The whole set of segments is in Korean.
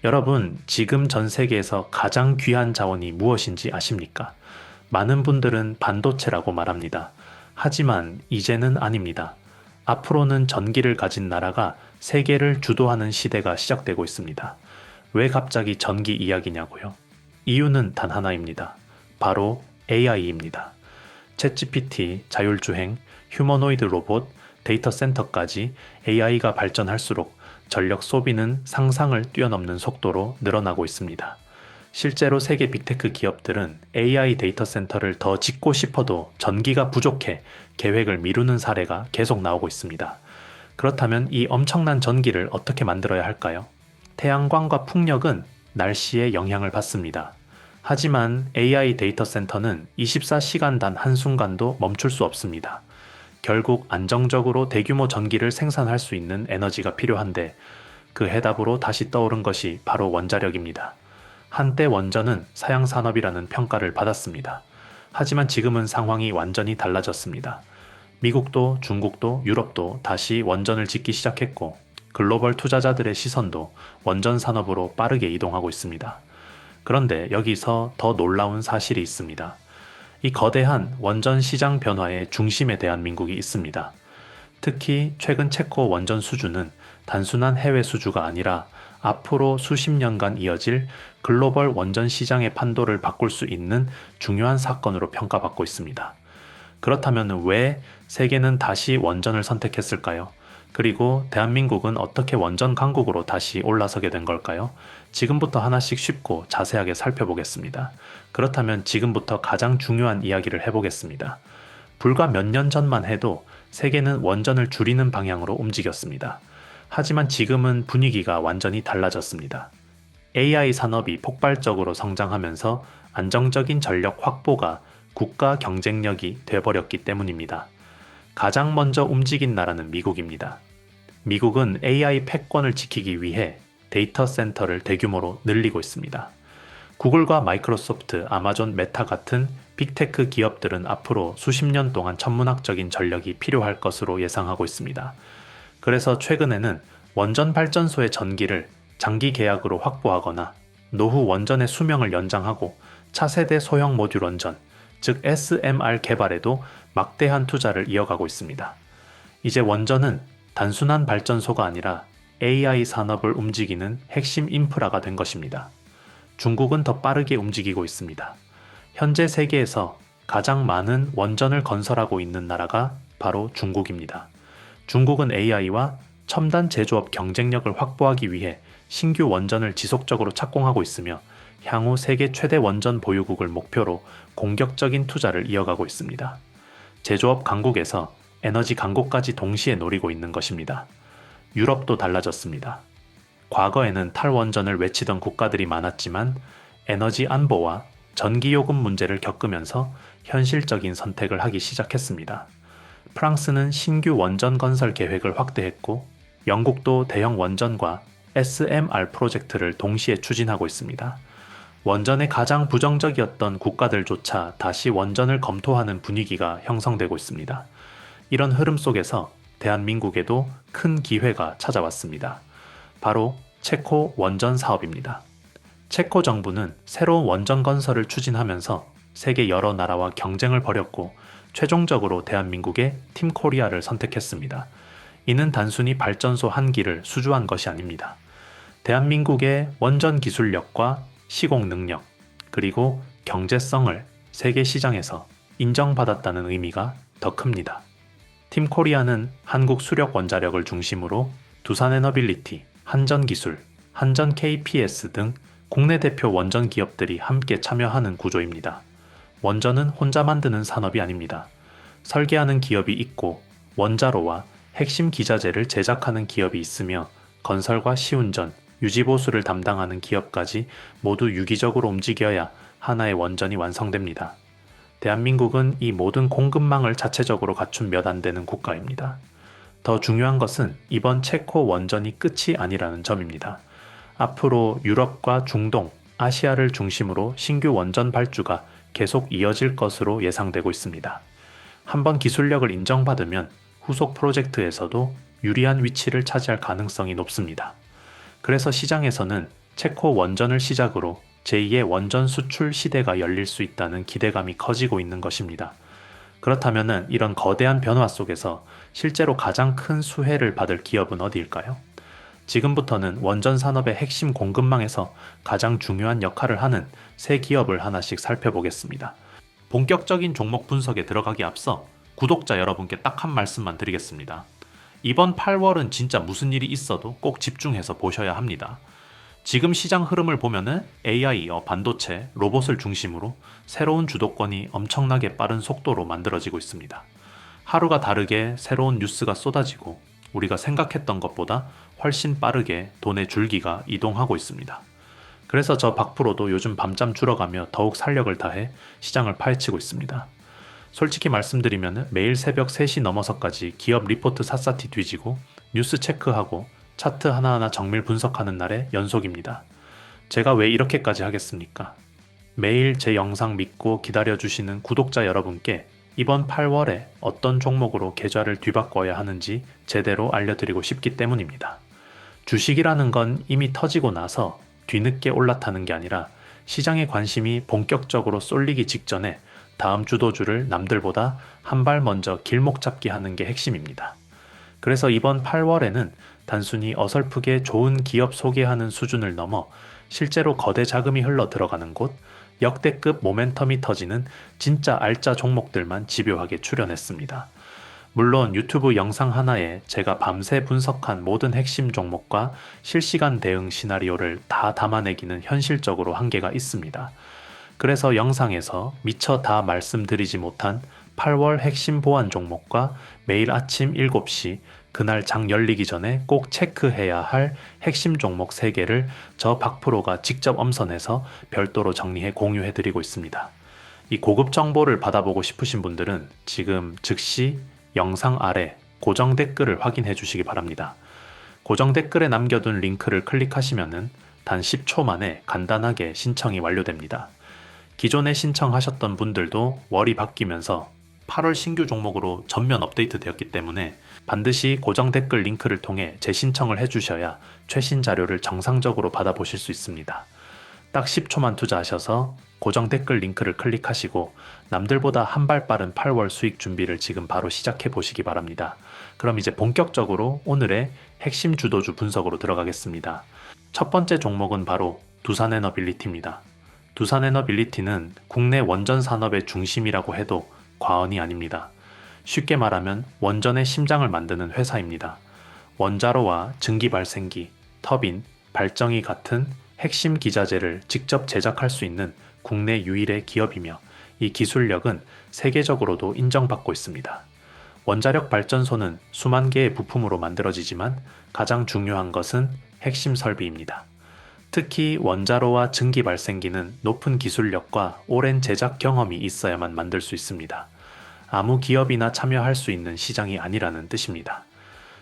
여러분, 지금 전 세계에서 가장 귀한 자원이 무엇인지 아십니까? 많은 분들은 반도체라고 말합니다. 하지만 이제는 아닙니다. 앞으로는 전기를 가진 나라가 세계를 주도하는 시대가 시작되고 있습니다. 왜 갑자기 전기 이야기냐고요? 이유는 단 하나입니다. 바로 AI입니다. 챗GPT, 자율주행, 휴머노이드 로봇, 데이터 센터까지 AI가 발전할수록 전력 소비는 상상을 뛰어넘는 속도로 늘어나고 있습니다. 실제로 세계 빅테크 기업들은 AI 데이터 센터를 더 짓고 싶어도 전기가 부족해 계획을 미루는 사례가 계속 나오고 있습니다. 그렇다면 이 엄청난 전기를 어떻게 만들어야 할까요? 태양광과 풍력은 날씨에 영향을 받습니다. 하지만 AI 데이터 센터는 24시간 단 한순간도 멈출 수 없습니다. 결국 안정적으로 대규모 전기를 생산할 수 있는 에너지가 필요한데 그 해답으로 다시 떠오른 것이 바로 원자력입니다. 한때 원전은 사양산업이라는 평가를 받았습니다. 하지만 지금은 상황이 완전히 달라졌습니다. 미국도 중국도 유럽도 다시 원전을 짓기 시작했고 글로벌 투자자들의 시선도 원전 산업으로 빠르게 이동하고 있습니다. 그런데 여기서 더 놀라운 사실이 있습니다. 이 거대한 원전 시장 변화의 중심에 대한민국이 있습니다. 특히 최근 체코 원전 수주는 단순한 해외 수주가 아니라 앞으로 수십 년간 이어질 글로벌 원전 시장의 판도를 바꿀 수 있는 중요한 사건으로 평가받고 있습니다. 그렇다면 왜 세계는 다시 원전을 선택했을까요? 그리고 대한민국은 어떻게 원전 강국으로 다시 올라서게 된 걸까요? 지금부터 하나씩 쉽고 자세하게 살펴보겠습니다. 그렇다면 지금부터 가장 중요한 이야기를 해보겠습니다. 불과 몇 년 전만 해도 세계는 원전을 줄이는 방향으로 움직였습니다. 하지만 지금은 분위기가 완전히 달라졌습니다. AI 산업이 폭발적으로 성장하면서 안정적인 전력 확보가 국가 경쟁력이 돼버렸기 때문입니다. 가장 먼저 움직인 나라는 미국입니다. 미국은 AI 패권을 지키기 위해 데이터 센터를 대규모로 늘리고 있습니다. 구글과 마이크로소프트, 아마존, 메타 같은 빅테크 기업들은 앞으로 수십 년 동안 천문학적인 전력이 필요할 것으로 예상하고 있습니다. 그래서 최근에는 원전 발전소의 전기를 장기 계약으로 확보하거나 노후 원전의 수명을 연장하고 차세대 소형 모듈 원전, 즉 SMR 개발에도 막대한 투자를 이어가고 있습니다. 이제 원전은 단순한 발전소가 아니라 AI 산업을 움직이는 핵심 인프라가 된 것입니다. 중국은 더 빠르게 움직이고 있습니다. 현재 세계에서 가장 많은 원전을 건설하고 있는 나라가 바로 중국입니다. 중국은 AI와 첨단 제조업 경쟁력을 확보하기 위해 신규 원전을 지속적으로 착공하고 있으며 향후 세계 최대 원전 보유국을 목표로 공격적인 투자를 이어가고 있습니다. 제조업 강국에서 에너지 강국까지 동시에 노리고 있는 것입니다. 유럽도 달라졌습니다. 과거에는 탈원전을 외치던 국가들이 많았지만 에너지 안보와 전기요금 문제를 겪으면서 현실적인 선택을 하기 시작했습니다. 프랑스는 신규 원전 건설 계획을 확대했고 영국도 대형 원전과 SMR 프로젝트를 동시에 추진하고 있습니다. 원전에 가장 부정적이었던 국가들조차 다시 원전을 검토하는 분위기가 형성되고 있습니다. 이런 흐름 속에서 대한민국에도 큰 기회가 찾아왔습니다. 바로 체코 원전 사업입니다. 체코 정부는 새로운 원전 건설을 추진하면서 세계 여러 나라와 경쟁을 벌였고 최종적으로 대한민국의 팀코리아를 선택했습니다. 이는 단순히 발전소 한 기를 수주한 것이 아닙니다. 대한민국의 원전 기술력과 시공 능력, 그리고 경제성을 세계 시장에서 인정받았다는 의미가 더 큽니다. 팀코리아는 한국 수력 원자력을 중심으로 두산에너빌리티, 한전기술, 한전 KPS 등 국내 대표 원전 기업들이 함께 참여하는 구조입니다. 원전은 혼자 만드는 산업이 아닙니다. 설계하는 기업이 있고 원자로와 핵심 기자재를 제작하는 기업이 있으며 건설과 시운전, 유지보수를 담당하는 기업까지 모두 유기적으로 움직여야 하나의 원전이 완성됩니다. 대한민국은 이 모든 공급망을 자체적으로 갖춘 몇 안 되는 국가입니다. 더 중요한 것은 이번 체코 원전이 끝이 아니라는 점입니다. 앞으로 유럽과 중동, 아시아를 중심으로 신규 원전 발주가 계속 이어질 것으로 예상되고 있습니다. 한번 기술력을 인정받으면 후속 프로젝트에서도 유리한 위치를 차지할 가능성이 높습니다. 그래서 시장에서는 체코 원전을 시작으로 제2의 원전 수출 시대가 열릴 수 있다는 기대감이 커지고 있는 것입니다. 그렇다면 이런 거대한 변화 속에서 실제로 가장 큰 수혜를 받을 기업은 어디일까요? 지금부터는 원전 산업의 핵심 공급망에서 가장 중요한 역할을 하는 세 기업을 하나씩 살펴보겠습니다. 본격적인 종목 분석에 들어가기 앞서 구독자 여러분께 딱 한 말씀만 드리겠습니다. 이번 8월은 진짜 무슨 일이 있어도 꼭 집중해서 보셔야 합니다. 지금 시장 흐름을 보면은 AI, 반도체, 로봇을 중심으로 새로운 주도권이 엄청나게 빠른 속도로 만들어지고 있습니다. 하루가 다르게 새로운 뉴스가 쏟아지고 우리가 생각했던 것보다 훨씬 빠르게 돈의 줄기가 이동하고 있습니다. 그래서 저 박프로도 요즘 밤잠 줄어가며 더욱 살력을 다해 시장을 파헤치고 있습니다. 솔직히 말씀드리면 매일 새벽 3시 넘어서까지 기업 리포트 샅샅이 뒤지고 뉴스 체크하고 차트 하나하나 정밀 분석하는 날의 연속입니다. 제가 왜 이렇게까지 하겠습니까? 매일 제 영상 믿고 기다려주시는 구독자 여러분께 이번 8월에 어떤 종목으로 계좌를 뒤바꿔야 하는지 제대로 알려드리고 싶기 때문입니다. 주식이라는 건 이미 터지고 나서 뒤늦게 올라타는 게 아니라 시장의 관심이 본격적으로 쏠리기 직전에 다음 주도주를 남들보다 한 발 먼저 길목 잡기 하는 게 핵심입니다. 그래서 이번 8월에는 단순히 어설프게 좋은 기업 소개하는 수준을 넘어 실제로 거대 자금이 흘러 들어가는 곳, 역대급 모멘텀이 터지는 진짜 알짜 종목들만 집요하게 출연했습니다. 물론 유튜브 영상 하나에 제가 밤새 분석한 모든 핵심 종목과 실시간 대응 시나리오를 다 담아내기는 현실적으로 한계가 있습니다. 그래서 영상에서 미처 다 말씀드리지 못한 8월 핵심 보안 종목과 매일 아침 7시 그날 장 열리기 전에 꼭 체크해야 할 핵심 종목 3개를 저 박프로가 직접 엄선해서 별도로 정리해 공유해드리고 있습니다. 이 고급 정보를 받아보고 싶으신 분들은 지금 즉시 영상 아래 고정 댓글을 확인해 주시기 바랍니다. 고정 댓글에 남겨둔 링크를 클릭하시면 단 10초 만에 간단하게 신청이 완료됩니다. 기존에 신청하셨던 분들도 월이 바뀌면서 8월 신규 종목으로 전면 업데이트 되었기 때문에 반드시 고정 댓글 링크를 통해 재신청을 해주셔야 최신 자료를 정상적으로 받아보실 수 있습니다. 딱 10초만 투자하셔서 고정 댓글 링크를 클릭하시고 남들보다 한 발 빠른 8월 수익 준비를 지금 바로 시작해 보시기 바랍니다. 그럼 이제 본격적으로 오늘의 핵심 주도주 분석으로 들어가겠습니다. 첫 번째 종목은 바로 두산에너빌리티입니다. 두산에너빌리티는 국내 원전 산업의 중심이라고 해도 과언이 아닙니다. 쉽게 말하면 원전의 심장을 만드는 회사입니다. 원자로와 증기 발생기, 터빈, 발정이 같은 핵심 기자재를 직접 제작할 수 있는 국내 유일의 기업이며 이 기술력은 세계적으로도 인정받고 있습니다. 원자력 발전소는 수만 개의 부품으로 만들어지지만 가장 중요한 것은 핵심 설비입니다. 특히 원자로와 증기 발생기는 높은 기술력과 오랜 제작 경험이 있어야만 만들 수 있습니다. 아무 기업이나 참여할 수 있는 시장이 아니라는 뜻입니다.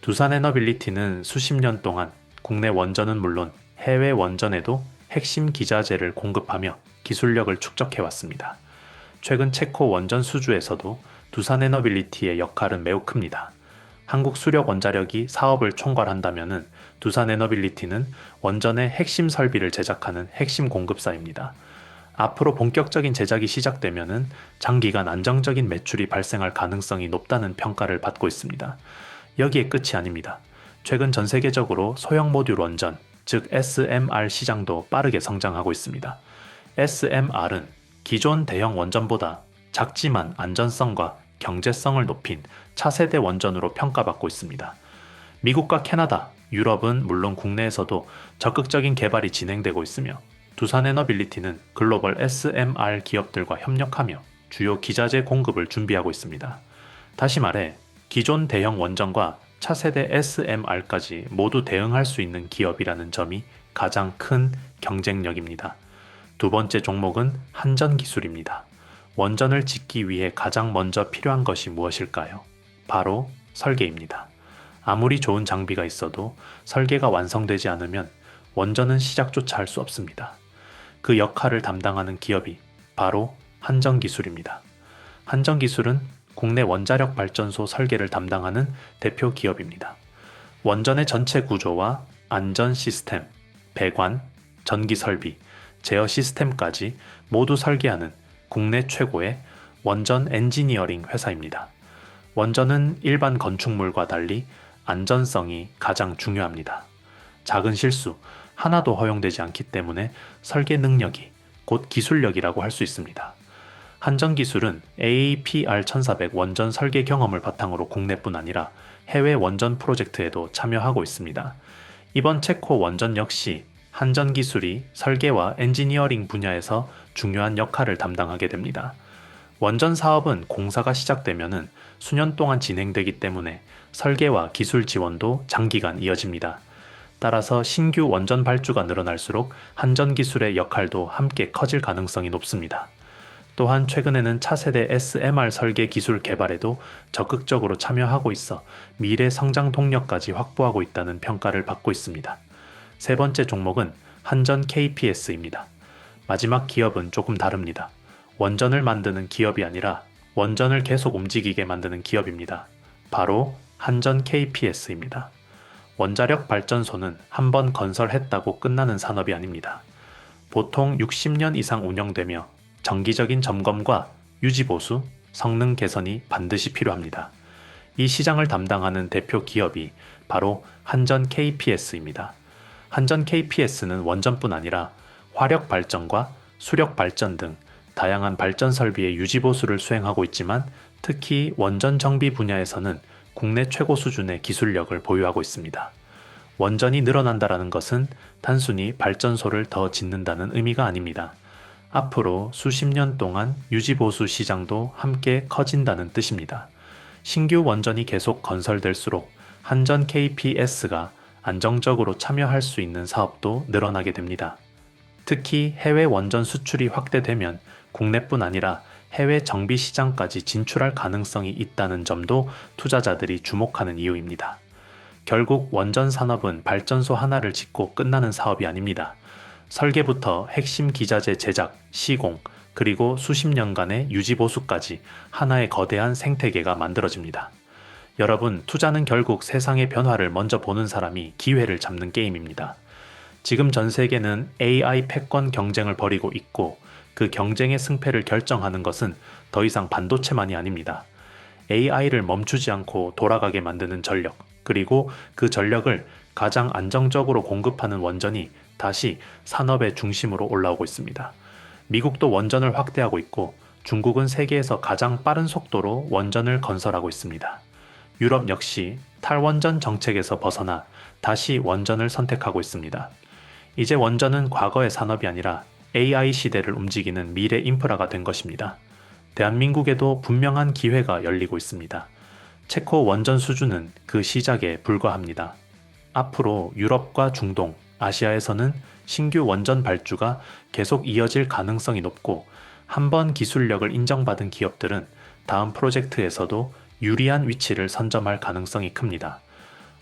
두산에너빌리티는 수십 년 동안 국내 원전은 물론 해외 원전에도 핵심 기자재를 공급하며 기술력을 축적해왔습니다. 최근 체코 원전 수주에서도 두산에너빌리티의 역할은 매우 큽니다. 한국 수력 원자력이 사업을 총괄한다면 두산에너빌리티는 원전의 핵심 설비를 제작하는 핵심 공급사입니다. 앞으로 본격적인 제작이 시작되면 장기간 안정적인 매출이 발생할 가능성이 높다는 평가를 받고 있습니다. 여기에 끝이 아닙니다. 최근 전 세계적으로 소형 모듈 원전, 즉 SMR 시장도 빠르게 성장하고 있습니다. SMR은 기존 대형 원전보다 작지만 안전성과 경제성을 높인 차세대 원전으로 평가받고 있습니다. 미국과 캐나다, 유럽은 물론 국내에서도 적극적인 개발이 진행되고 있으며 두산에너빌리티는 글로벌 SMR 기업들과 협력하며 주요 기자재 공급을 준비하고 있습니다. 다시 말해 기존 대형 원전과 차세대 SMR까지 모두 대응할 수 있는 기업이라는 점이 가장 큰 경쟁력입니다. 두 번째 종목은 한전기술입니다. 원전을 짓기 위해 가장 먼저 필요한 것이 무엇일까요? 바로 설계입니다. 아무리 좋은 장비가 있어도 설계가 완성되지 않으면 원전은 시작조차 할 수 없습니다. 그 역할을 담당하는 기업이 바로 한전기술입니다. 한전기술은 국내 원자력 발전소 설계를 담당하는 대표 기업입니다. 원전의 전체 구조와 안전 시스템, 배관, 전기 설비, 제어 시스템까지 모두 설계하는 국내 최고의 원전 엔지니어링 회사입니다. 원전은 일반 건축물과 달리 안전성이 가장 중요합니다. 작은 실수 하나도 허용되지 않기 때문에 설계 능력이 곧 기술력이라고 할 수 있습니다. 한전 기술은 APR1400 원전 설계 경험을 바탕으로 국내뿐 아니라 해외 원전 프로젝트에도 참여하고 있습니다. 이번 체코 원전 역시 한전 기술이 설계와 엔지니어링 분야에서 중요한 역할을 담당하게 됩니다. 원전 사업은 공사가 시작되면 수년 동안 진행되기 때문에 설계와 기술 지원도 장기간 이어집니다. 따라서 신규 원전 발주가 늘어날수록 한전 기술의 역할도 함께 커질 가능성이 높습니다. 또한 최근에는 차세대 SMR 설계 기술 개발에도 적극적으로 참여하고 있어 미래 성장 동력까지 확보하고 있다는 평가를 받고 있습니다. 세 번째 종목은 한전 KPS입니다. 마지막 기업은 조금 다릅니다. 원전을 만드는 기업이 아니라 원전을 계속 움직이게 만드는 기업입니다. 바로 한전 KPS입니다. 원자력 발전소는 한번 건설했다고 끝나는 산업이 아닙니다. 보통 60년 이상 운영되며 정기적인 점검과 유지보수, 성능 개선이 반드시 필요합니다. 이 시장을 담당하는 대표 기업이 바로 한전 KPS입니다. 한전 KPS는 원전뿐 아니라 화력 발전과 수력 발전 등 다양한 발전 설비의 유지보수를 수행하고 있지만 특히 원전 정비 분야에서는 국내 최고 수준의 기술력을 보유하고 있습니다. 원전이 늘어난다는 것은 단순히 발전소를 더 짓는다는 의미가 아닙니다. 앞으로 수십 년 동안 유지보수 시장도 함께 커진다는 뜻입니다. 신규 원전이 계속 건설될수록 한전 KPS가 안정적으로 참여할 수 있는 사업도 늘어나게 됩니다. 특히 해외 원전 수출이 확대되면 국내뿐 아니라 해외 정비 시장까지 진출할 가능성이 있다는 점도 투자자들이 주목하는 이유입니다. 결국 원전 산업은 발전소 하나를 짓고 끝나는 사업이 아닙니다. 설계부터 핵심 기자재 제작, 시공, 그리고 수십 년간의 유지보수까지 하나의 거대한 생태계가 만들어집니다. 여러분, 투자는 결국 세상의 변화를 먼저 보는 사람이 기회를 잡는 게임입니다. 지금 전 세계는 AI 패권 경쟁을 벌이고 있고 그 경쟁의 승패를 결정하는 것은 더 이상 반도체만이 아닙니다. AI를 멈추지 않고 돌아가게 만드는 전력, 그리고 그 전력을 가장 안정적으로 공급하는 원전이 다시 산업의 중심으로 올라오고 있습니다. 미국도 원전을 확대하고 있고 중국은 세계에서 가장 빠른 속도로 원전을 건설하고 있습니다. 유럽 역시 탈원전 정책에서 벗어나 다시 원전을 선택하고 있습니다. 이제 원전은 과거의 산업이 아니라 AI 시대를 움직이는 미래 인프라가 된 것입니다. 대한민국에도 분명한 기회가 열리고 있습니다. 체코 원전 수주는 그 시작에 불과합니다. 앞으로 유럽과 중동, 아시아에서는 신규 원전 발주가 계속 이어질 가능성이 높고 한번 기술력을 인정받은 기업들은 다음 프로젝트에서도 유리한 위치를 선점할 가능성이 큽니다.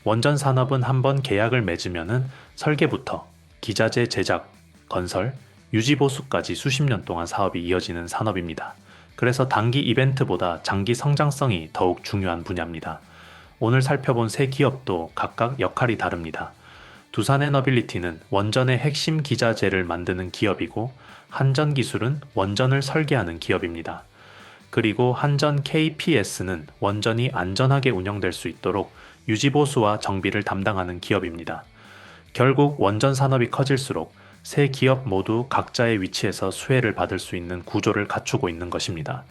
원전 산업은 한번 계약을 맺으면 설계부터 기자재 제작, 건설, 유지보수까지 수십 년 동안 사업이 이어지는 산업입니다. 그래서 단기 이벤트보다 장기 성장성이 더욱 중요한 분야입니다. 오늘 살펴본 세 기업도 각각 역할이 다릅니다. 두산에너빌리티는 원전의 핵심 기자재를 만드는 기업이고 한전기술은 원전을 설계하는 기업입니다. 그리고 한전 KPS는 원전이 안전하게 운영될 수 있도록 유지보수와 정비를 담당하는 기업입니다. 결국 원전 산업이 커질수록 세 기업 모두 각자의 위치에서 수혜를 받을 수 있는 구조를 갖추고 있는 것입니다.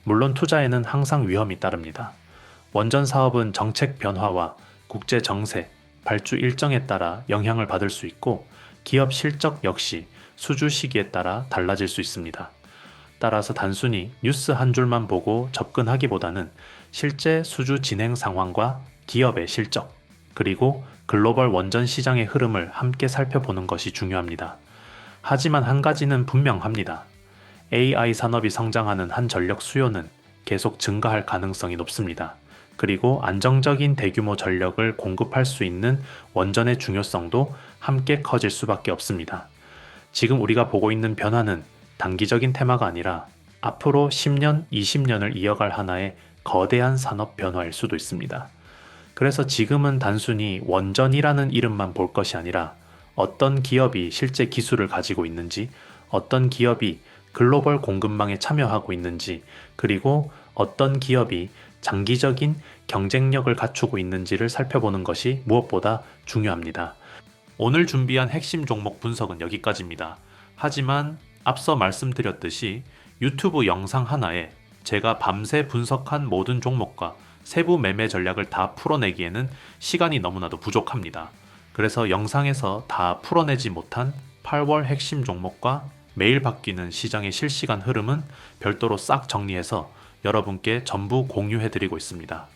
물론 투자에는 항상 위험이 따릅니다. 원전 사업은 정책 변화와 국제 정세, 발주 일정에 따라 영향을 받을 수 있고 기업 실적 역시 수주 시기에 따라 달라질 수 있습니다. 따라서 단순히 뉴스 한 줄만 보고 접근하기보다는 실제 수주 진행 상황과 기업의 실적, 그리고 글로벌 원전 시장의 흐름을 함께 살펴보는 것이 중요합니다. 하지만 한 가지는 분명합니다. AI 산업이 성장하는 한 전력 수요는 계속 증가할 가능성이 높습니다. 그리고 안정적인 대규모 전력을 공급할 수 있는 원전의 중요성도 함께 커질 수밖에 없습니다. 지금 우리가 보고 있는 변화는 단기적인 테마가 아니라 앞으로 10년, 20년을 이어갈 하나의 거대한 산업 변화일 수도 있습니다. 그래서 지금은 단순히 원전이라는 이름만 볼 것이 아니라 어떤 기업이 실제 기술을 가지고 있는지, 어떤 기업이 글로벌 공급망에 참여하고 있는지, 그리고 어떤 기업이 장기적인 경쟁력을 갖추고 있는지를 살펴보는 것이 무엇보다 중요합니다. 오늘 준비한 핵심 종목 분석은 여기까지입니다. 하지만 앞서 말씀드렸듯이 유튜브 영상 하나에 제가 밤새 분석한 모든 종목과 세부 매매 전략을 다 풀어내기에는 시간이 너무나도 부족합니다. 그래서 영상에서 다 풀어내지 못한 8월 핵심 종목과 매일 바뀌는 시장의 실시간 흐름은 별도로 싹 정리해서 여러분께 전부 공유해드리고 있습니다.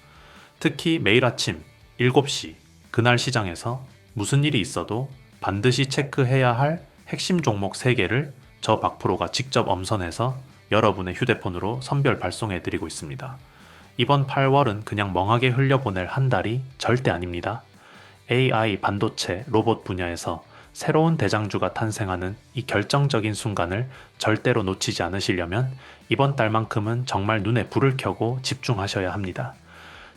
특히 매일 아침 7시 그날 시장에서 무슨 일이 있어도 반드시 체크해야 할 핵심 종목 3개를 저 박프로가 직접 엄선해서 여러분의 휴대폰으로 선별 발송해드리고 있습니다. 이번 8월은 그냥 멍하게 흘려보낼 한 달이 절대 아닙니다. AI, 반도체, 로봇 분야에서 새로운 대장주가 탄생하는 이 결정적인 순간을 절대로 놓치지 않으시려면 이번 달만큼은 정말 눈에 불을 켜고 집중하셔야 합니다.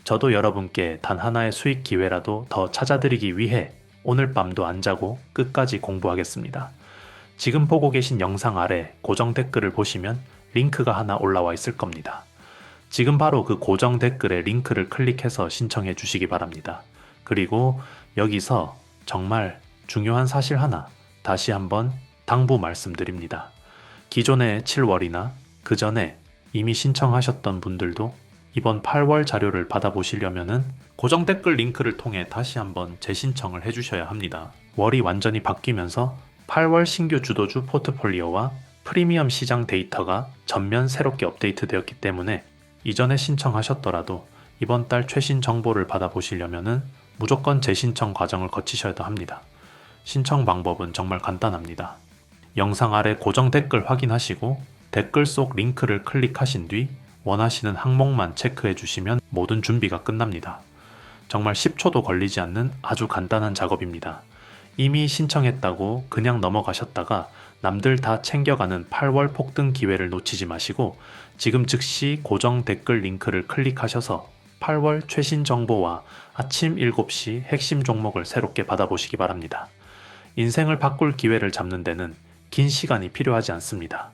저도 여러분께 단 하나의 수익 기회라도 더 찾아드리기 위해 오늘 밤도 안 자고 끝까지 공부하겠습니다. 지금 보고 계신 영상 아래 고정 댓글을 보시면 링크가 하나 올라와 있을 겁니다. 지금 바로 그 고정 댓글에 링크를 클릭해서 신청해 주시기 바랍니다. 그리고 여기서 정말 중요한 사실 하나 다시 한번 당부 말씀드립니다. 기존의 7월이나 그 전에 이미 신청하셨던 분들도 이번 8월 자료를 받아보시려면은 고정 댓글 링크를 통해 다시 한번 재신청을 해주셔야 합니다. 월이 완전히 바뀌면서 8월 신규 주도주 포트폴리오와 프리미엄 시장 데이터가 전면 새롭게 업데이트되었기 때문에 이전에 신청하셨더라도 이번 달 최신 정보를 받아보시려면은 무조건 재신청 과정을 거치셔야 합니다. 신청 방법은 정말 간단합니다. 영상 아래 고정 댓글 확인하시고 댓글 속 링크를 클릭하신 뒤 원하시는 항목만 체크해 주시면 모든 준비가 끝납니다. 정말 10초도 걸리지 않는 아주 간단한 작업입니다. 이미 신청했다고 그냥 넘어가셨다가 남들 다 챙겨가는 8월 폭등 기회를 놓치지 마시고 지금 즉시 고정 댓글 링크를 클릭하셔서 8월 최신 정보와 아침 7시 핵심 종목을 새롭게 받아보시기 바랍니다. 인생을 바꿀 기회를 잡는 데는 긴 시간이 필요하지 않습니다.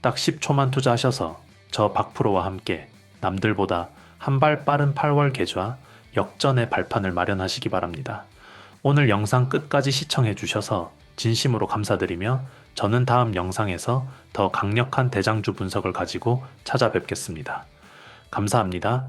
딱 10초만 투자하셔서 저 박프로와 함께 남들보다 한 발 빠른 8월 계좌 역전의 발판을 마련하시기 바랍니다. 오늘 영상 끝까지 시청해 주셔서 진심으로 감사드리며 저는 다음 영상에서 더 강력한 대장주 분석을 가지고 찾아뵙겠습니다. 감사합니다.